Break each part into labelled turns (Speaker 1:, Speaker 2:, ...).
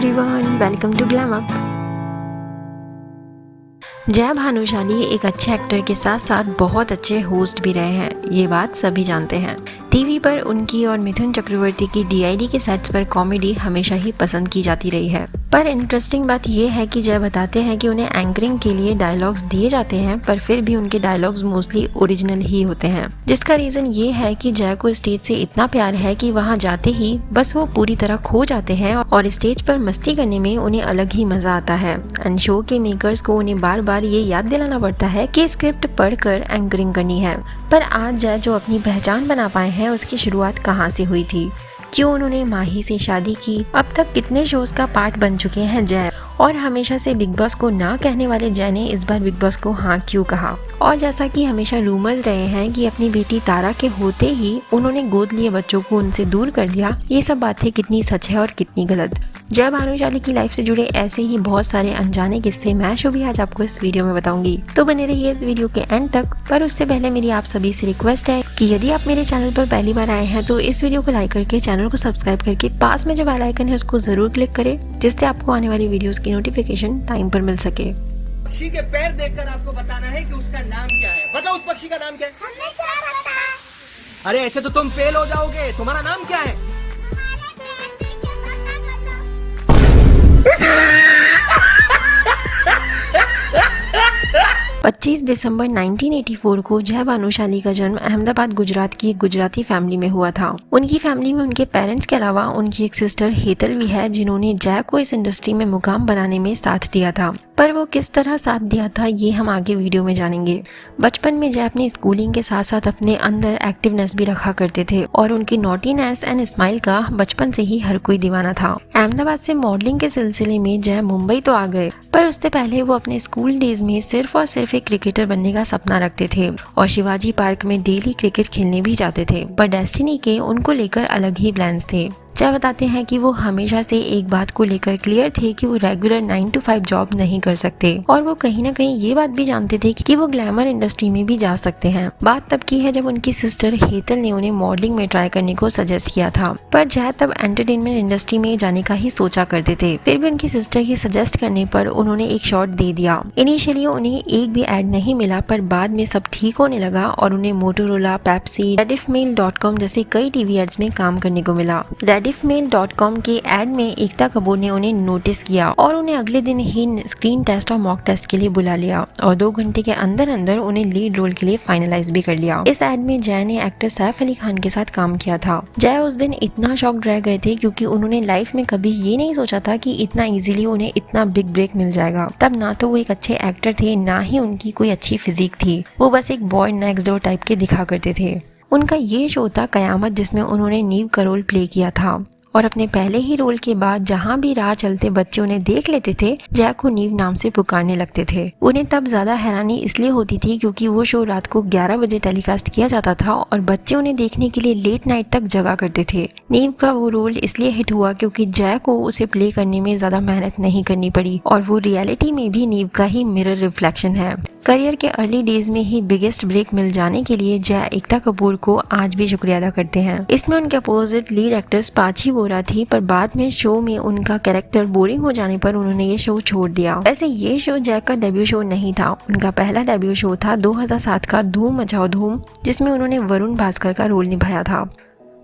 Speaker 1: Everyone, welcome to glam up. Jai Bhanushali एक अच्छे actor के साथ साथ बहुत अच्छे होस्ट भी रहे हैं, ये बात सभी जानते हैं। टीवी पर उनकी और मिथुन चक्रवर्ती की डीआईडी के सेट्स पर कॉमेडी हमेशा ही पसंद की जाती रही है। पर इंटरेस्टिंग बात यह है कि जय बताते हैं कि उन्हें एंकरिंग के लिए डायलॉग्स दिए जाते हैं, पर फिर भी उनके डायलॉग्स मोस्टली ओरिजिनल ही होते हैं। जिसका रीजन ये है कि जय को स्टेज से इतना प्यार है कि वहाँ जाते ही बस वो पूरी तरह खो जाते हैं और स्टेज पर मस्ती करने में उन्हें अलग ही मजा आता है। एंड शो के मेकर्स को उन्हें बार बार ये याद दिलाना पड़ता है कि स्क्रिप्ट पढ़कर एंकरिंग करनी है। पर आज जय जो अपनी पहचान बना पाए हैं, उसकी शुरुआत कहाँ से हुई थी, क्यों उन्होंने माही से शादी की, अब तक कितने शोज का पार्ट बन चुके हैं जय, और हमेशा से बिग बॉस को ना कहने वाले जय ने इस बार बिग बॉस को हाँ क्यों कहा। और जैसा कि हमेशा रूमर्स रहे हैं कि अपनी बेटी तारा के होते ही उन्होंने गोद लिए बच्चों को उनसे दूर कर दिया, ये सब बातें कितनी सच है और कितनी गलत। जय भानुशाली की लाइफ से जुड़े ऐसे ही बहुत सारे अनजाने किस्से मैं शुभी आज आपको इस वीडियो में बताऊंगी, तो बने रहिए इस वीडियो के एंड तक। पर उससे पहले मेरी आप सभी से रिक्वेस्ट है कि यदि आप मेरे चैनल पर पहली बार आए हैं तो इस वीडियो को लाइक करके चैनल को सब्सक्राइब करके पास में जो बेल आइकन है उसको जरूर क्लिक करें, जिससे आपको आने वाली वीडियोस की नोटिफिकेशन टाइम पर मिल सके।
Speaker 2: पक्षी के पैर देखकर आपको बताना है कि उसका नाम क्या है। बताओ उस पक्षी का नाम क्या है?
Speaker 3: हमें क्या पता?
Speaker 2: अरे ऐसे तो तुम फेल हो जाओगे। तुम्हारा नाम क्या है?
Speaker 3: हमारे पैर देख के पता कर लो।
Speaker 1: 25 दिसंबर 1984 को जय भानुशाली का जन्म अहमदाबाद गुजरात की एक गुजराती फैमिली में हुआ था। उनकी फैमिली में उनके पेरेंट्स के अलावा उनकी एक सिस्टर हेतल भी है, जिन्होंने जय को इस इंडस्ट्री में मुकाम बनाने में साथ दिया था। पर वो किस तरह साथ दिया था ये हम आगे वीडियो में जानेंगे। बचपन में जय अपनी स्कूलिंग के साथ साथ अपने अंदर एक्टिवनेस भी रखा करते थे और उनकी नॉटीनेस एंड स्माइल का बचपन से ही हर कोई दीवाना था। अहमदाबाद से मॉडलिंग के सिलसिले में जय मुंबई तो आ गए, पर उससे पहले वो अपने स्कूल डेज में सिर्फ और सिर्फ एक क्रिकेटर बनने का सपना रखते थे और शिवाजी पार्क में डेली क्रिकेट खेलने भी जाते थे। पर डेस्टिनी के उनको लेकर अलग ही प्लान्स थे। जय बताते हैं कि वो हमेशा से एक बात को लेकर क्लियर थे कि वो रेगुलर 9 to 5 जॉब नहीं कर सकते और वो कहीं ना कहीं ये बात भी जानते थे कि वो ग्लैमर इंडस्ट्री में भी जा सकते हैं। बात तब की है जब उनकी सिस्टर हेतल ने उन्हें मॉडलिंग में ट्राई करने को सजेस्ट किया था, पर जय तब एंटरटेनमेंट इंडस्ट्री में जाने का ही सोचा करते थे। फिर भी उनकी सिस्टर की सजेस्ट करने पर उन्होंने एक शॉट दे दिया। इनिशियली उन्हें एक भी एड नहीं मिला, पर बाद में सब ठीक होने लगा और उन्हें मोटोरोला, पेप्सी, rediffmail.com जैसे कई टीवी एड्स में काम करने को मिला। rediffmail.com के एड में एकता कपूर ने उन्हें नोटिस किया और उन्हें अगले दिन ही स्क्रीन टेस्ट और मॉक टेस्ट के लिए बुला लिया और 2 घंटे के अंदर अंदर उन्हें लीड रोल के लिए फाइनलाइज भी कर लिया। इस एड में जय ने एक्टर सैफ अली खान के साथ काम किया था। जय उस दिन इतना शॉक्ड रह गए थे क्योंकि उन्होंने लाइफ में कभी ये नहीं सोचा था कि इतना इजीली उन्हें इतना बिग ब्रेक मिल जाएगा। तब ना तो वो एक अच्छे एक्टर थे, ना ही उनकी कोई अच्छी फिजिक थी, वो बस एक बॉय नेक्स्ट डोर टाइप के दिखा करते थे। उनका ये शो था कयामत, जिसमें उन्होंने नीव का रोल प्ले किया था और अपने पहले ही रोल के बाद जहाँ भी राह चलते बच्चे उन्हें देख लेते थे, जय को नीव नाम से पुकारने लगते थे। उन्हें तब ज्यादा हैरानी इसलिए होती थी क्योंकि वो शो रात को 11 बजे टेलीकास्ट किया जाता था और बच्चे उन्हें देखने के लिए लेट नाइट तक जगा करते थे। नीव का वो रोल इसलिए हिट हुआ क्योंकि जय को उसे प्ले करने में ज्यादा मेहनत नहीं करनी पड़ी और वो रियलिटी में भी नीव का ही मिरर रिफ्लेक्शन है। करियर के अर्ली डेज में ही बिगेस्ट ब्रेक मिल जाने के लिए जय एकता कपूर को आज भी शुक्रिया अदा करते हैं। इसमें उनके अपोजिट लीड एक्ट्रेस पाची बोरा थी, पर बाद में शो में उनका कैरेक्टर बोरिंग हो जाने पर उन्होंने ये शो छोड़ दिया। वैसे ये शो जय का डेब्यू शो नहीं था, उनका पहला डेब्यू शो था 2007 का धूम मचाओ धूम, जिसमें उन्होंने वरुण भास्कर का रोल निभाया था।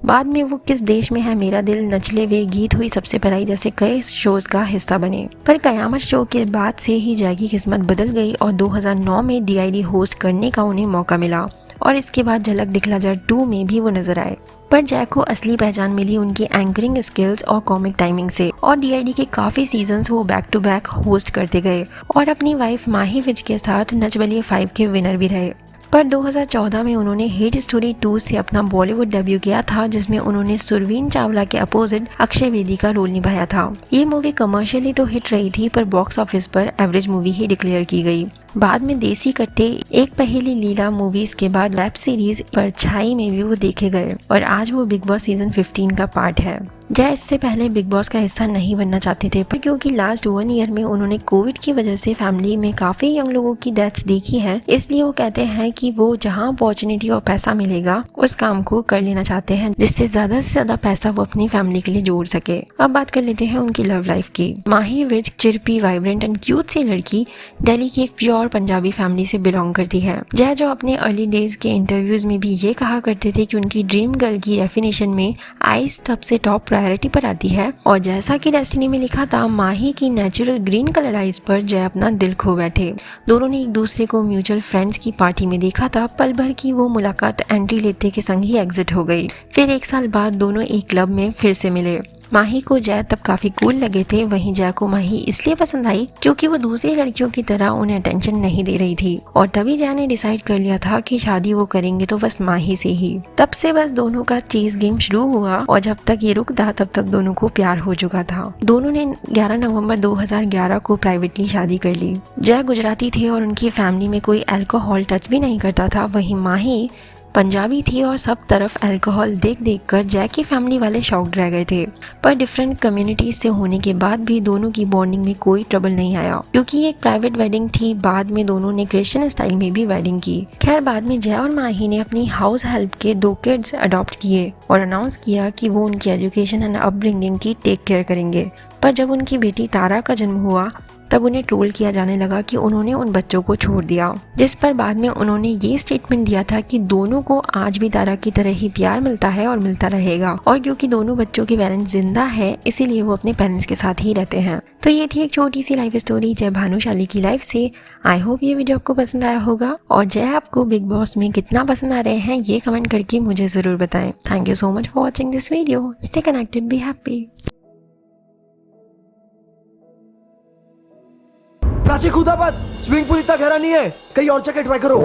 Speaker 1: बाद में वो किस देश में है मेरा दिल, नचले वे, गीत हुई सबसे पहलाई जैसे कई शोज का हिस्सा बने। पर कयामत शो के बाद से ही जय की किस्मत बदल गई और 2009 में डीआईडी होस्ट करने का उन्हें मौका मिला और इसके बाद झलक दिखला जा 2 में भी वो नजर आए। पर जय को असली पहचान मिली उनकी एंकरिंग स्किल्स और कॉमिक टाइमिंग से और डीआईडी के काफी सीजन्स वो बैक टू बैक होस्ट करते गए और अपनी वाइफ माही विज के साथ नच बलिए 5 के विनर भी रहे। पर 2014 में उन्होंने हिट स्टोरी 2 से अपना बॉलीवुड डेब्यू किया था, जिसमें उन्होंने सुरवीन चावला के अपोजिट अक्षय बेदी का रोल निभाया था। ये मूवी कमर्शियली तो हिट रही थी, पर बॉक्स ऑफिस पर एवरेज मूवी ही डिक्लेयर की गई। बाद में देसी कट्टे, एक पहेली लीला मूवीज के बाद वेब सीरीज परछाई में भी वो देखे गए और आज वो बिग बॉस सीजन 15 का पार्ट है। जय इससे पहले बिग बॉस का हिस्सा नहीं बनना चाहते थे, पर क्योंकि लास्ट 1 ईयर में उन्होंने कोविड की वजह से फैमिली में काफी यंग लोगों की डेथ्स देखी है, इसलिए वो कहते हैं कि वो जहां अपॉर्चुनिटी और पैसा मिलेगा उस काम को कर लेना चाहते हैं, जिससे ज्यादा से ज्यादा पैसा वो अपनी फैमिली के लिए जोड़ सके। अब बात कर लेते हैं उनकी लव लाइफ की। माही विज चिरपी, वाइब्रेंट एंड क्यूट सी लड़की दिल्ली की एक प्योर पंजाबी फैमिली से बिलोंग करती है। जय जो अपने अर्ली डेज के इंटरव्यूज में भी ये कहा करते थे कि उनकी ड्रीम गर्ल की डेफिनेशन में आइस सबसे टॉप प्रायोरिटी पर आती है, और जैसा कि डेस्टिनी में लिखा था, माही की नेचुरल ग्रीन कलर आइस पर जय अपना दिल खो बैठे। दोनों ने एक दूसरे को म्यूचुअल फ्रेंड्स की पार्टी में देखा था। पल भर की वो मुलाकात एंट्री लेते के संग ही एग्जिट हो गई। फिर 1 साल बाद दोनों एक क्लब में फिर से मिले। माही को जय तब काफी कूल लगे थे, वहीं जय को माही इसलिए पसंद आई क्योंकि वो दूसरी लड़कियों की तरह उन्हें अटेंशन नहीं दे रही थी, और तभी जय ने डिसाइड कर लिया था कि शादी वो करेंगे तो बस माही से ही। तब से बस दोनों का चेस गेम शुरू हुआ, और जब तक ये रुकता तब तक दोनों को प्यार हो चुका था। दोनों ने 11 नवंबर 2011 को प्राइवेटली शादी कर ली। जय गुजराती थे और उनकी फैमिली में कोई अल्कोहल टच भी नहीं करता था, वहीं माही पंजाबी थी और सब तरफ अल्कोहल देख देख कर जय की फैमिली वाले शॉक्ड रह गए थे। पर डिफरेंट कम्युनिटीज से होने के बाद भी दोनों की बॉन्डिंग में कोई ट्रबल नहीं आया, क्योंकि ये एक प्राइवेट वेडिंग थी। बाद में दोनों ने क्रिश्चियन स्टाइल में भी वेडिंग की। खैर, बाद में जय और माही ने अपनी हाउस हेल्प के 2 किड्स अडॉप्ट किए और अनाउंस किया कि वो उनकी एजुकेशन एंड अपब्रिंगिंग की टेक केयर करेंगे। पर जब उनकी बेटी तारा का जन्म हुआ तब उन्हें ट्रोल किया जाने लगा कि उन्होंने उन बच्चों को छोड़ दिया, जिस पर बाद में उन्होंने ये स्टेटमेंट दिया था कि दोनों को आज भी तारा की तरह ही प्यार मिलता है और मिलता रहेगा, और क्योंकि दोनों बच्चों के पेरेंट्स जिंदा है इसीलिए वो अपने पेरेंट्स के साथ ही रहते हैं। तो ये थी एक छोटी सी लाइफ स्टोरी जय भानुशाली की लाइफ से। आई होप ये वीडियो आपको पसंद आया होगा, और जय आपको बिग बॉस में कितना पसंद आ रहे हैं ये कमेंट करके मुझे जरूर बताएं। Thank you so much for watching this video. Stay connected, be happy.
Speaker 4: Prachi कूदा मत, स्विमिंग पूल इतना गहरा नहीं है, कहीं और जगह ट्राई करो।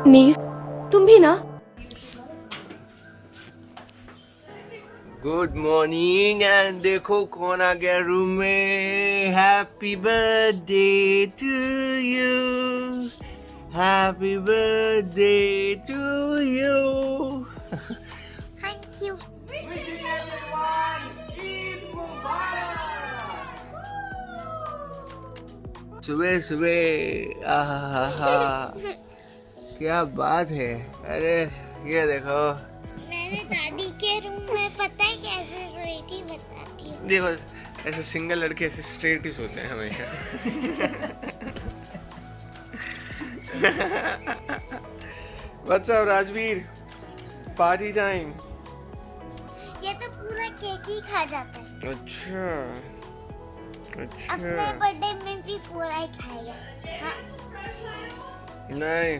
Speaker 5: नीव, तुम भी ना।
Speaker 2: गुड मॉर्निंग, एंड देखो कौन आ गया रूम में। Happy birthday to you, happy birthday to you.
Speaker 3: Thank you.
Speaker 2: सुबह सुबह आहा, क्या बात है। अरे ये देखो,
Speaker 3: मैंने दादी के रूम में पता है कैसे सोई थी, बताती हूँ।
Speaker 2: देखो ऐसे सिंगल लड़के ऐसे स्ट्रेट ही सोते हैं हमेशा। What's up Rajveer, party time.
Speaker 3: ये तो पूरा केक ही खा जाता है।
Speaker 2: अच्छा
Speaker 3: अपने बर्थडे में भी पूरा ही खाएगा। हाँ।
Speaker 2: नहीं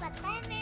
Speaker 3: पता है मैं